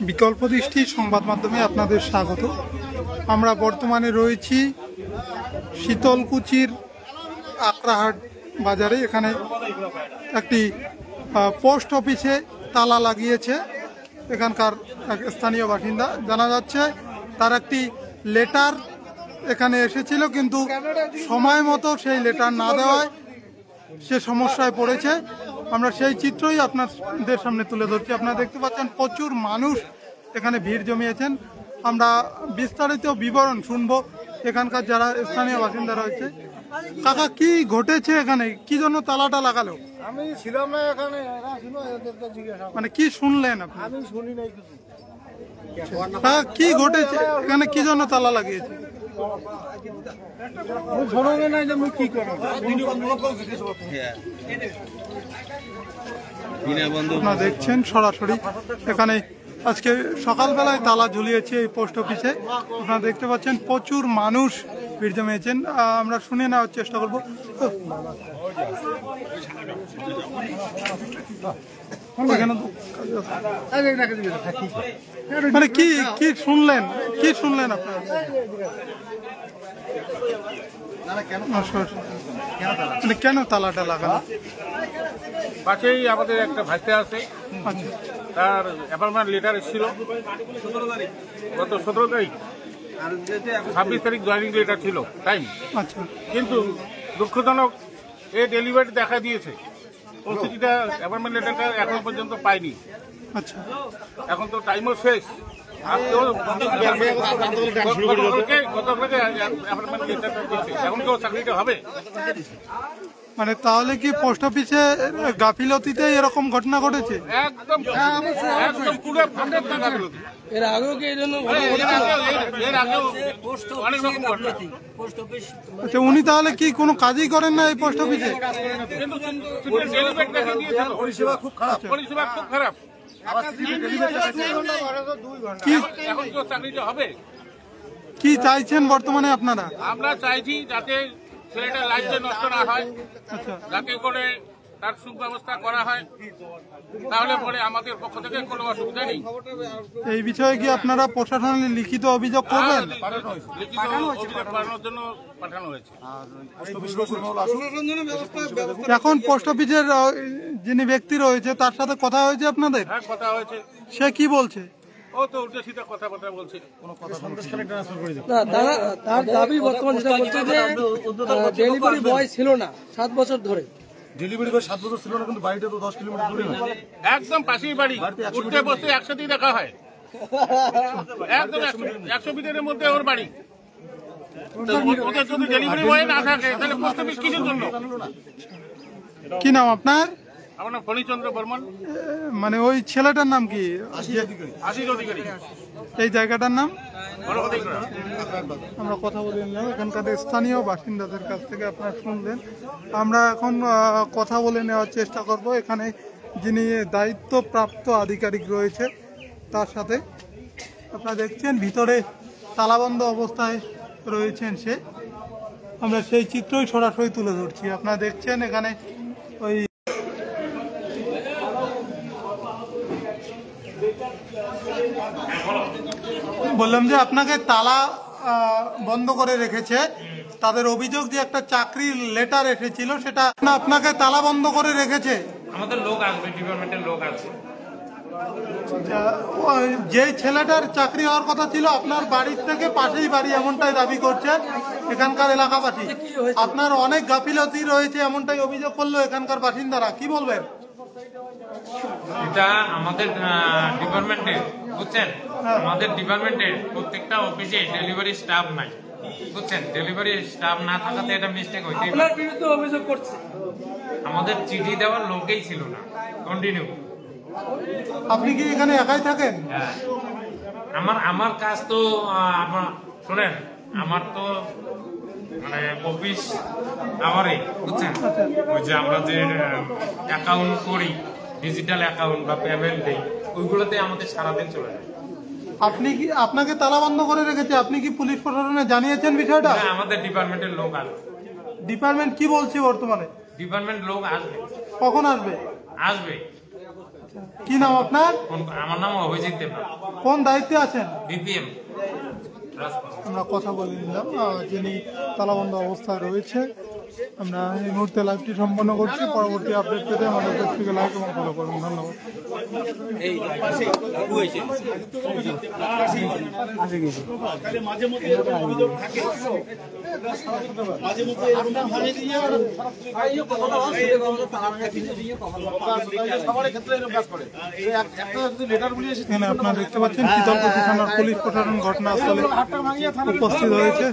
বিকল্প দৃষ্টি সংবাদ মাধ্যমে আপনাদের স্বাগত। আমরা বর্তমানে রয়েছি শীতলকুচির আকরাহাট বাজারে। এখানে একটি পোস্ট অফিসে তালা লাগিয়েছে এখানকার এক স্থানীয় বাসিন্দা। জানা যাচ্ছে তার একটি লেটার এখানে এসেছিল, কিন্তু সময় মতো সেই লেটার না দেওয়ায় সে সমস্যায় পড়েছে। আমরা সেই চিত্রই আপনাদের সামনে তুলে ধরছি। আপনারা দেখতে পাচ্ছেন প্রচুর মানুষ এখানে ভিড় জমিয়েছেন। আমরা বিস্তারিত বিবরণ শুনবো এখানকার যারা স্থানীয় বাসিন্দা রয়েছে। কাকা, কি ঘটেছে এখানে? কি জন্য তালাটা লাগালো? আমি ছিলাম না এখানে, মানে কি শুনলেন আপনি? আমি শুনি নাই কিছু। কাকা, কি ঘটেছে এখানে? কি জন্য তালা লাগিয়েছে? আপনারা দেখছেন সরাসরি এখানে আজকে সকালবেলায় তালা ঝুলিয়েছে এই পোস্ট অফিসে। আপনারা দেখতে পাচ্ছেন প্রচুর মানুষ ভিড় জমিয়েছেন। আমরা শুনে নেওয়ার চেষ্টা করবো। মানে কি কি শুনলেন? কি শুনলেন আপনারা? মানে কেন তালাটা লাগানো? পাশেই আমাদের একটা ভাইতে আছে, তার অ্যাপয়েন্টমেন্ট লেটার এসেছিল গত 17 তারিখ, 26 তারিখ জয়েনিং লেটার ছিল টাইম। আচ্ছা, কিন্তু দুঃখজনক এ ডেলিভারি দেখা দিয়েছে, প্রতিটা অ্যাপয়েন্টমেন্ট লেটারটা এখনো পর্যন্ত পাইনি। আচ্ছা, এখন তো টাইমও শেষ। এখন কেউ চাকরিটা হবে? মানে তাহলে কি পোস্ট অফিসে গাফিলতিতে এরকম ঘটনা ঘটেছে? একদম একদম পুরো গাফিলতি। এর আগেও কি এই জন্য এর আগেও অনেক রকম ঘটনা। আচ্ছা, উনি তাহলে কি কোনো কাজই করেন না এই পোস্ট অফিসে? কিন্তু ডেলিভারি দেখা দিয়েছে, পরিষেবা খুব খারাপ, পরিষেবা খুব খারাপ। এখন কেউ চাকরিটা হবে? কি চাইছেন বর্তমানে আপনারা? আমরা চাইছি যাতে ছেলেটা লাইফে নষ্ট না হয়, যাতে করে তার সুব্যবস্থা করা হয়, তাহলে পরে আমাদের পক্ষ থেকে কোনো অসুবিধা নেই। এই বিষয়ে কি আপনারা প্রশাসনে লিখিত অভিযোগ করবেন? লিখিত অভিযোগ করানোর জন্য পাঠানো হয়েছে। এখন পোস্ট অফিসের যিনি ব্যক্তি রয়েছে তার সাথে কথা হয়েছে আপনাদের? হ্যাঁ, কথা হয়েছে। সে কি বলছে? ও তো উল্টো সিধা কথাবার্তা বলছে। তার দাবি বর্তমান যেটা বলছে যে ডেলিভারি বয় ছিল না 7 বছর ধরে। ডেলিভারি বয় 7 বছর ছিল না, কিন্তু বাড়িটা তো 10 কিলোমিটার দূরে না, একদম পাশেই বাড়ি, উঠতে বসতে একসাথেই দেখা হয়, একদম 100 মিটারের মধ্যে ওর বাড়ি। ওদের যদি ডেলিভারি বয় না থাকে তাহলে পোস্ট অফিস কিসের জন্য? কি নাম আপনার? আমার নাম ফণীচন্দ্র বর্মন। মানে ওই ছেলেটার নাম কি? আশিস অধিকারী। এই জায়গাটার নাম? বড় আমরা কথা বলে নিলাম এখানকার স্থানীয় বাসিন্দাদের কাছ থেকে, আপনারা শুনলেন। আমরা এখন কথা বলে নেওয়ার চেষ্টা করব এখানে যিনি দায়িত্বপ্রাপ্ত আধিকারিক রয়েছে তার সাথে। আপনারা দেখছেন ভিতরে তালাবন্ধ অবস্থায় রয়েছেন সে। আমরা সেই চিত্রই সরাসরি তুলে ধরছি। আপনারা দেখছেন এখানে ওই বললাম যে আপনাকে তালা বন্ধ করে রেখেছে। তাদের অভিযোগ যে একটা চাকরির লেটার এসেছিল, সেটা না আপনাকে তালা বন্ধ করে রেখেছে। আমাদের লোক আসবে, ডিপার্টমেন্টের লোক আসবে। যে ছেলেটার চাকরি হওয়ার কথা ছিল আপনার বাড়ির থেকে পাশেই বাড়ি, এমনটাই দাবি করছেন এখানকার এলাকাবাসী। আপনার অনেক গাফিলতি রয়েছে এমনটাই অভিযোগ করলো এখানকার বাসিন্দারা। কি বলবেন? এটা আমাদের ডিপার্টমেন্টের, বুঝছেন, আমাদের ডিপার্টমেন্টের প্রত্যেকটা অফিসে ডেলিভারি স্টাফ নাই, বুঝছেন। ডেলিভারি স্টাফ না থাকাতে এটা মিস্টেক হইতেই পারে। আপনার বিরুদ্ধে অভিযোগ করছে। আমাদের চিঠি দেওয়ার লোকেই ছিল না, কন্টিনিউ। আপনি কি এখানে একাই থাকেন? হ্যাঁ, আমার কাজ তো শোনেন, আমার তো মানে অফিস আমারই, বুঝছেন। ওই যে আমরা যে অ্যাকাউন্ট করি, ডিজিটাল অ্যাকাউন্ট বা পেমেন্ট দেই, ওইগুলোতে আমাদের সারাদিন চলে যায়। আপনি কি, আপনাকে তালা বন্ধ করে রেখেছে, আপনি কি পুলিশ প্রশাসনে জানিয়েছেন বিষয়টা? আমাদের ডিপার্টমেন্টের লোক আসবে। ডিপার্টমেন্ট কি বলছে বর্তমানে? ডিপার্টমেন্ট লোক আসবে। কখন আসবে? আসবে আচ্ছা, কি নাম আপনার? আমার নাম অভিজিৎ দেবনাথ, কোন দায়িত্বে আছেন? বিপিএম। আমরা কথা বলে নিলাম, যিনি তালাবন্ধ অবস্থায় রয়েছে। আমরা এই মুহূর্তে লাইভটি সম্পন্ন করছি। পরবর্তী আপডেট পেতে আমাদের ফেসবুকে লাইক এবং ফলো করুন। ধন্যবাদ। এখানে আপনারা দেখতে পাচ্ছেন শীতলকুচি থানার পুলিশ প্রশাসন ঘটনাস্থলে উপস্থিত হয়েছে।